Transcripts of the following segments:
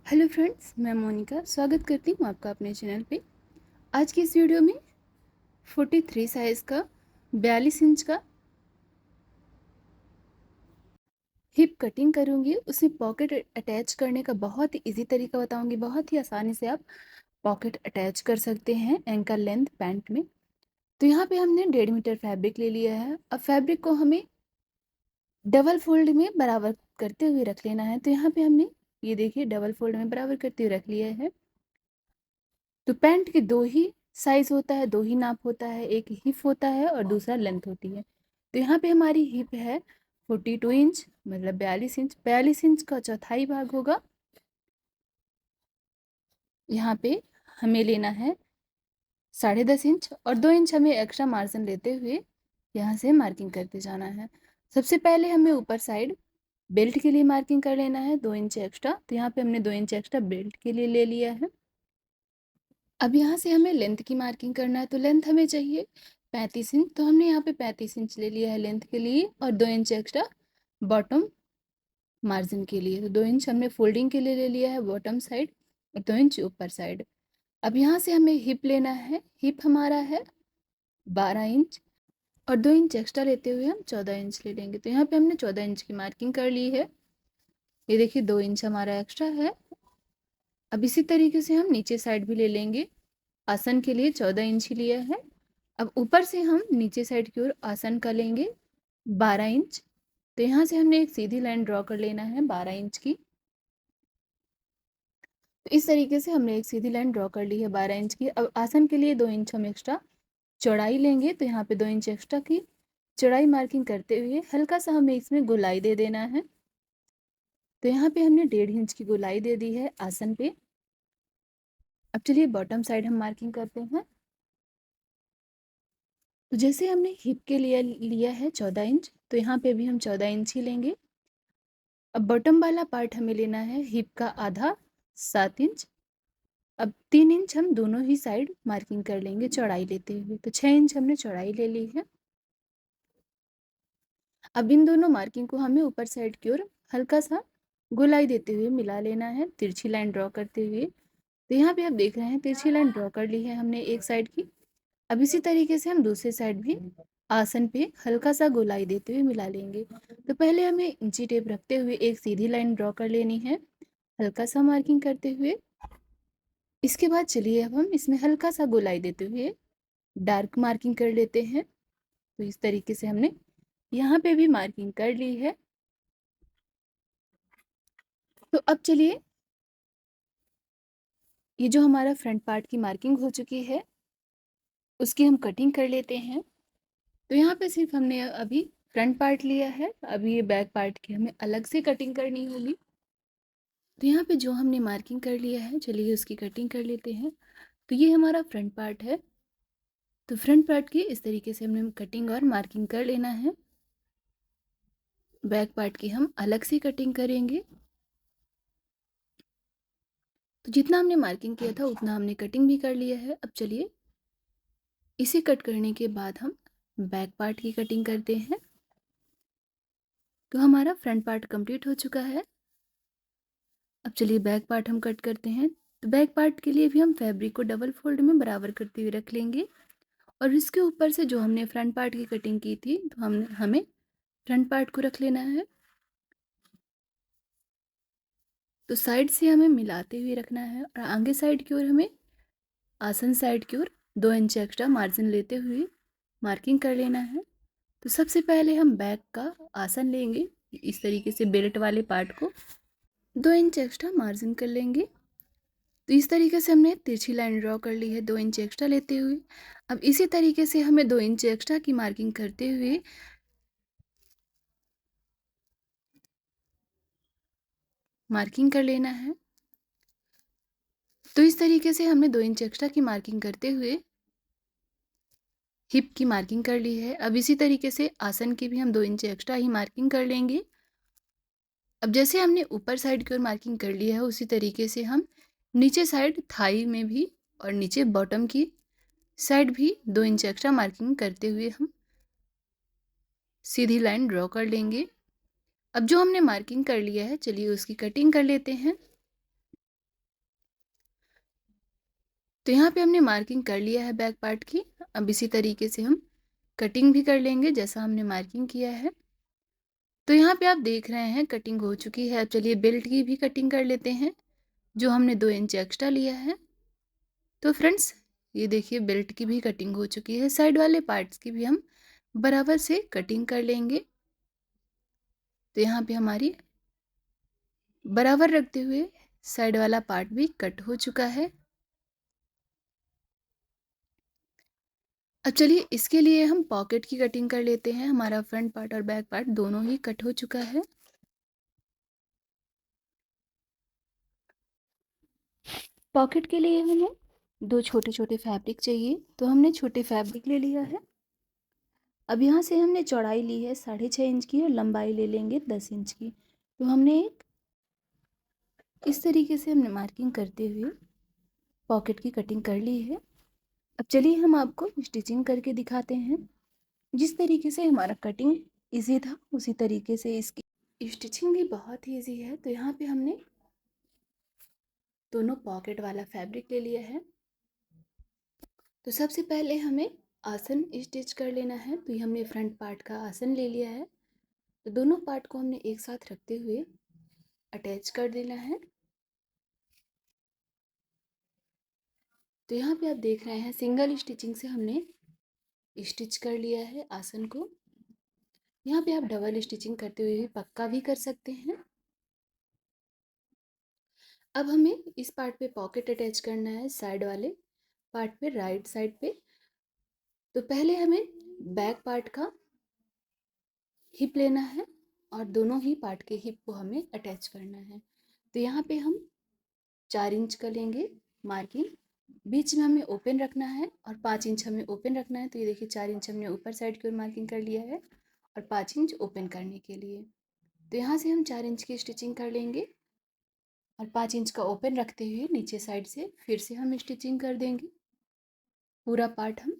Hello friends, मैं मोनिका स्वागत करती हूँ आपका अपने चैनल पे। आज की इस वीडियो में 43 साइज़ का 42 इंच का हिप कटिंग करूँगी। उसमें पॉकेट अटैच करने का बहुत ही इजी तरीका बताऊँगी। बहुत ही आसानी से आप पॉकेट अटैच कर सकते हैं एंकल लेंथ पैंट में। तो यहाँ पे हमने 1.5 मीटर फैब्रिक ले लिया है। अब फैब्रिक को हमें डबल फोल्ड में बराबर करते हुए रख लेना है। तो यहाँ पे हमने ये देखिए डबल फोल्ड में बराबर करते हुए रख लिया है। तो पैंट के दो ही साइज होता है, दो ही नाप होता है, एक हिप होता है और दूसरा लेंथ होती है। तो यहाँ पे हमारी हिप है 42 इंच, मतलब 42 इंच। 42 इंच का चौथाई भाग होगा। यहाँ पे हमें लेना है 10.5 इंच और 2 इंच हमें एक्स्ट्रा मार्जिन लेते हुए यहाँ से मार्किंग करते जाना है। सबसे पहले हमें ऊपर साइड बेल्ट के लिए मार्किंग कर लेना है 2 इंच एक्स्ट्रा। तो यहाँ पे हमने 2 इंच एक्स्ट्रा बेल्ट के लिए ले लिया है। अब यहाँ से हमें लेंथ की मार्किंग करना है। तो लेंथ हमें चाहिए 35 इंच। तो हमने यहाँ पे 35 इंच ले लिया है लेंथ के लिए और 2 इंच एक्स्ट्रा बॉटम मार्जिन के लिए। तो 2 इंच हमने फोल्डिंग के लिए ले लिया है बॉटम साइड और 2 इंच ऊपर साइड। अब यहाँ से हमें हिप लेना है। हिप हमारा है 12 इंच और 2 इंच एक्स्ट्रा लेते हुए हम 14 इंच ले लेंगे। तो यहाँ पे हमने 14 इंच की मार्किंग कर ली है। ये देखिए 2 इंच हमारा एक्स्ट्रा है। अब इसी तरीके से हम नीचे साइड भी ले लेंगे। आसन के लिए 14 इंच ही लिया है। अब ऊपर से हम नीचे साइड की ओर आसन का लेंगे 12 इंच। तो यहाँ से हमने एक सीधी लाइन ड्रॉ कर लेना है 12 इंच की। तो इस तरीके से हमने एक सीधी लाइन ड्रॉ कर ली है 12 इंच की। अब आसन के लिए 2 इंच हम एक्स्ट्रा चौड़ाई लेंगे। तो यहाँ पे 2 इंच एक्स्ट्रा की चौड़ाई मार्किंग करते हुए हल्का सा हमें इसमें गोलाई दे देना है। तो यहाँ पे हमने 1.5 इंच की गोलाई दे दी है आसन पे। अब चलिए बॉटम साइड हम मार्किंग करते हैं। तो जैसे हमने हिप के लिए लिया है 14 इंच, तो यहाँ पे भी हम 14 इंच ही लेंगे। अब बॉटम वाला पार्ट हमें लेना है हिप का आधा 7 इंच। अब 3 इंच हम दोनों ही साइड मार्किंग कर लेंगे चौड़ाई लेते हुए। तो 6 इंच हमने चौड़ाई ले ली है। अब इन दोनों मार्किंग को हमें ऊपर साइड की ओर हल्का सा गोलाई देते हुए मिला लेना है, तिरछी लाइन ड्रॉ करते हुए। तो यहाँ पे आप देख रहे हैं तिरछी लाइन ड्रॉ कर ली है हमने एक साइड की। अब इसी तरीके से हम दूसरे साइड भी आसन पे हल्का सा गोलाई देते हुए मिला लेंगे। तो पहले हमें इंची टेप रखते हुए एक सीधी लाइन ड्रॉ कर लेनी है हल्का सा मार्किंग करते हुए। इसके बाद चलिए अब हम इसमें हल्का सा गोलाई देते हुए डार्क मार्किंग कर लेते हैं। तो इस तरीके से हमने यहाँ पे भी मार्किंग कर ली है। तो अब चलिए ये जो हमारा फ्रंट पार्ट की मार्किंग हो चुकी है उसकी हम कटिंग कर लेते हैं। तो यहाँ पे सिर्फ हमने अभी फ्रंट पार्ट लिया है, अभी ये बैक पार्ट की हमें अलग से कटिंग करनी होगी। तो यहाँ पे जो हमने मार्किंग कर लिया है चलिए उसकी कटिंग कर लेते हैं। तो ये हमारा फ्रंट पार्ट है। तो फ्रंट पार्ट की इस तरीके से हमने कटिंग और मार्किंग कर लेना है। बैक पार्ट की हम अलग से कटिंग करेंगे। तो जितना हमने मार्किंग किया था उतना हमने कटिंग भी कर लिया है। अब चलिए इसे कट करने के बाद हम बैक पार्ट की कटिंग करते हैं। तो हमारा फ्रंट पार्ट कंप्लीट हो चुका है। अब चलिए बैक पार्ट हम कट करते हैं। तो बैक पार्ट के लिए भी हम फैब्रिक को डबल फोल्ड में बराबर करते हुए रख लेंगे और इसके ऊपर से जो हमने फ्रंट पार्ट की कटिंग की थी तो हमें फ्रंट पार्ट को रख लेना है। तो साइड से हमें मिलाते हुए रखना है और आगे साइड की ओर हमें आसन साइड की ओर 2 इंच एक्स्ट्रा मार्जिन लेते हुए मार्किंग कर लेना है। तो सबसे पहले हम बैक का आसन लेंगे, इस तरीके से बेल्ट वाले पार्ट को 2 इंच एक्स्ट्रा मार्जिन कर लेंगे। तो इस तरीके से हमने तिरछी लाइन ड्रॉ कर ली है 2 इंच एक्स्ट्रा लेते हुए। अब इसी तरीके से हमें 2 इंच एक्स्ट्रा की मार्किंग करते हुए मार्किंग कर लेना है। तो इस तरीके से हमने 2 इंच एक्स्ट्रा की मार्किंग करते हुए हिप की मार्किंग कर ली है। अब इसी तरीके से आसन की भी हम 2 इंच एक्स्ट्रा ही मार्किंग कर लेंगे। अब जैसे हमने ऊपर साइड की ओर मार्किंग कर ली है उसी तरीके से हम नीचे साइड थाई में भी और नीचे बॉटम की साइड भी 2 इंच एक्स्ट्रा मार्किंग करते हुए हम सीधी लाइन ड्रॉ कर लेंगे। अब जो हमने मार्किंग कर लिया है चलिए उसकी कटिंग कर लेते हैं। तो यहाँ पे हमने मार्किंग कर लिया है बैक पार्ट की। अब इसी तरीके से हम कटिंग भी कर लेंगे जैसा हमने मार्किंग किया है। तो यहाँ पे आप देख रहे हैं कटिंग हो चुकी है। अब चलिए बेल्ट की भी कटिंग कर लेते हैं, जो हमने 2 इंच एक्स्ट्रा लिया है। तो फ्रेंड्स ये देखिए बेल्ट की भी कटिंग हो चुकी है। साइड वाले पार्ट्स की भी हम बराबर से कटिंग कर लेंगे। तो यहाँ पे हमारी बराबर रखते हुए साइड वाला पार्ट भी कट हो चुका है। अब चलिए इसके लिए हम पॉकेट की कटिंग कर लेते हैं। हमारा फ्रंट पार्ट और बैक पार्ट दोनों ही कट हो चुका है। पॉकेट के लिए हमें 2 छोटे छोटे फैब्रिक चाहिए, तो हमने छोटे फैब्रिक ले लिया है। अब यहाँ से हमने चौड़ाई ली है 6.5 इंच की और लंबाई ले लेंगे 10 इंच की। तो हमने एक इस तरीके से हमने मार्किंग करते हुए पॉकेट की कटिंग कर ली है। अब चलिए हम आपको स्टिचिंग करके दिखाते हैं। जिस तरीके से हमारा कटिंग इजी था उसी तरीके से इसकी स्टिचिंग भी बहुत ही इजी है। तो यहाँ पे हमने दोनों पॉकेट वाला फैब्रिक ले लिया है। तो सबसे पहले हमें आसन स्टिच कर लेना है। तो ये हमने फ्रंट पार्ट का आसन ले लिया है। तो दोनों पार्ट को हमने एक साथ रखते हुए अटैच कर देना है। तो यहाँ पे आप देख रहे हैं सिंगल स्टिचिंग से हमने स्टिच कर लिया है आसन को। यहाँ पे आप डबल स्टिचिंग करते हुए भी पक्का भी कर सकते हैं। अब हमें इस पार्ट पे पॉकेट अटैच करना है, साइड वाले पार्ट पे, राइट साइड पे। तो पहले हमें बैक पार्ट का हिप लेना है और दोनों ही पार्ट के हिप को हमें अटैच करना है। तो यहाँ पे हम 4 इंच का लेंगे मार्किंग। बीच में हमें ओपन रखना है और 5 इंच हमें ओपन रखना है। तो ये देखिए 4 इंच हमने ऊपर साइड की ओर मार्किंग कर लिया है और 5 इंच ओपन करने के लिए। तो यहाँ से हम 4 इंच की स्टिचिंग कर लेंगे और 5 इंच का ओपन रखते हुए नीचे साइड से फिर से हम स्टिचिंग कर देंगे। पूरा पार्ट हम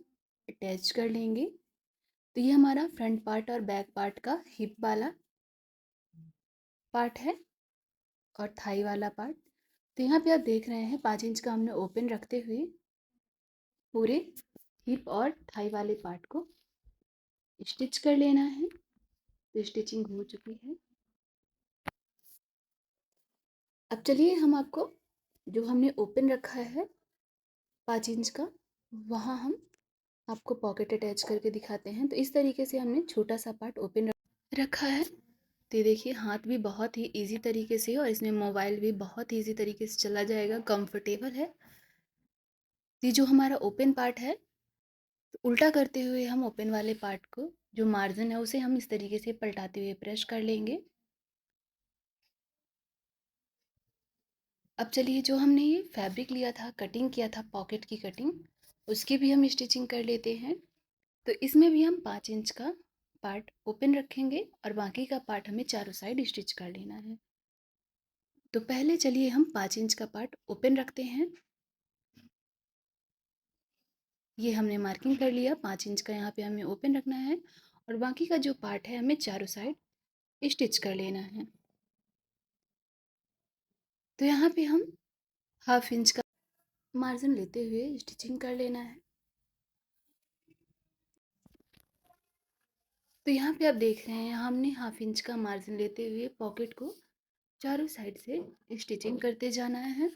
अटैच कर लेंगे। तो ये हमारा फ्रंट पार्ट और बैक पार्ट का हिप वाला पार्ट है और थाई वाला पार्ट। तो यहाँ पे आप देख रहे हैं 5 इंच का हमने ओपन रखते हुए पूरे हिप और थाई वाले पार्ट को स्टिच कर लेना है। तो स्टिचिंग हो चुकी है। अब चलिए हम आपको जो हमने ओपन रखा है 5 इंच का, वहाँ हम आपको पॉकेट अटैच करके दिखाते हैं। तो इस तरीके से हमने छोटा सा पार्ट ओपन रखा है। तो ये देखिए हाथ भी बहुत ही इजी तरीके से और इसमें मोबाइल भी बहुत ही इजी तरीके से चला जाएगा, कंफर्टेबल है। ये जो हमारा ओपन पार्ट है, तो उल्टा करते हुए हम ओपन वाले पार्ट को जो मार्जिन है उसे हम इस तरीके से पलटाते हुए प्रेस कर लेंगे। अब चलिए जो हमने ये फैब्रिक लिया था, कटिंग किया था पॉकेट की कटिंग, उसकी भी हम स्टिचिंग कर लेते हैं। तो इसमें भी हम 5 इंच का पार्ट ओपन रखेंगे और बाकी का पार्ट हमें चारों साइड स्टिच कर लेना है। तो पहले चलिए हम 5 इंच का पार्ट ओपन रखते हैं। ये हमने मार्किंग कर लिया, 5 इंच का यहाँ पे हमें ओपन रखना है और बाकी का जो पार्ट है हमें चारों साइड स्टिच कर लेना है। तो यहाँ पे हम हाफ इंच का मार्जिन लेते हुए स्टिचिंग कर लेना है। तो यहाँ पे आप देख रहे हैं हमने हाफ इंच का मार्जिन लेते हुए पॉकेट को चारों साइड से स्टिचिंग करते जाना है।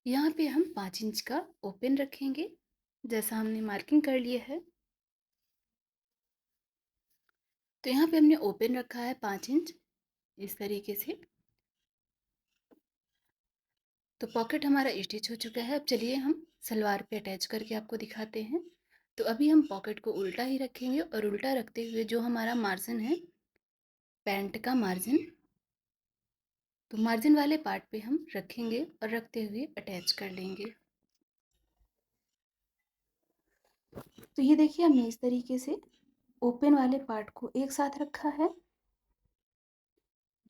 यहाँ पे हम 5 इंच का ओपन रखेंगे जैसा हमने मार्किंग कर लिया है। तो यहाँ पे हमने ओपन रखा है 5 इंच इस तरीके से। तो पॉकेट हमारा स्टिच हो चुका है। अब चलिए हम सलवार पे अटैच करके आपको दिखाते हैं। तो अभी हम पॉकेट को उल्टा ही रखेंगे और उल्टा रखते हुए जो हमारा मार्जिन है पैंट का मार्जिन, तो मार्जिन वाले पार्ट पे हम रखेंगे और रखते हुए अटैच कर लेंगे। तो ये देखिए हमने इस तरीके से ओपन वाले पार्ट को एक साथ रखा है।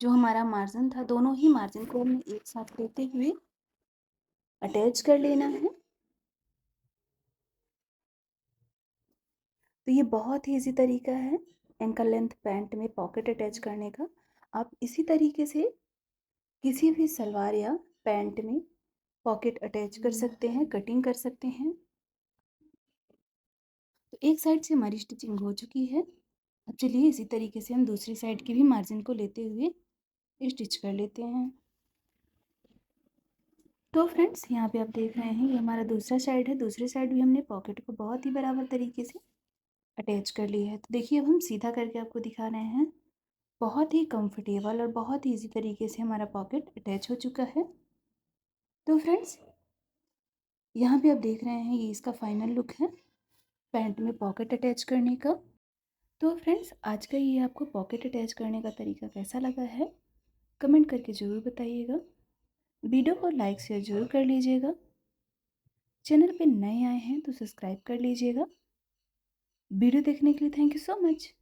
जो हमारा मार्जिन था दोनों ही मार्जिन को हमने एक साथ लेते हुए अटैच कर लेना है। तो ये बहुत ही इजी तरीका है एंकल लेंथ पैंट में पॉकेट अटैच करने का। आप इसी तरीके से किसी भी सलवार या पैंट में पॉकेट अटैच कर सकते हैं, कटिंग कर सकते हैं। तो एक साइड से हमारी स्टिचिंग हो चुकी है। अब चलिए इसी तरीके से हम दूसरी साइड की भी मार्जिन को लेते हुए स्टिच कर लेते हैं। तो फ्रेंड्स यहाँ पे आप देख रहे हैं ये हमारा दूसरा साइड है। दूसरी साइड भी हमने पॉकेट को बहुत ही बराबर तरीके से अटैच कर लिया है। तो देखिए अब हम सीधा करके आपको दिखा रहे हैं। बहुत ही कंफर्टेबल और बहुत ही ईजी तरीके से हमारा पॉकेट अटैच हो चुका है। तो फ्रेंड्स यहाँ पे आप देख रहे हैं ये इसका फाइनल लुक है पैंट में पॉकेट अटैच करने का। तो फ्रेंड्स आज का ये आपको पॉकेट अटैच करने का तरीका कैसा लगा है कमेंट करके ज़रूर बताइएगा। वीडियो को लाइक शेयर ज़रूर कर लीजिएगा। चैनल पे नए आए हैं तो सब्सक्राइब कर लीजिएगा। वीडियो देखने के लिए थैंक यू सो मच।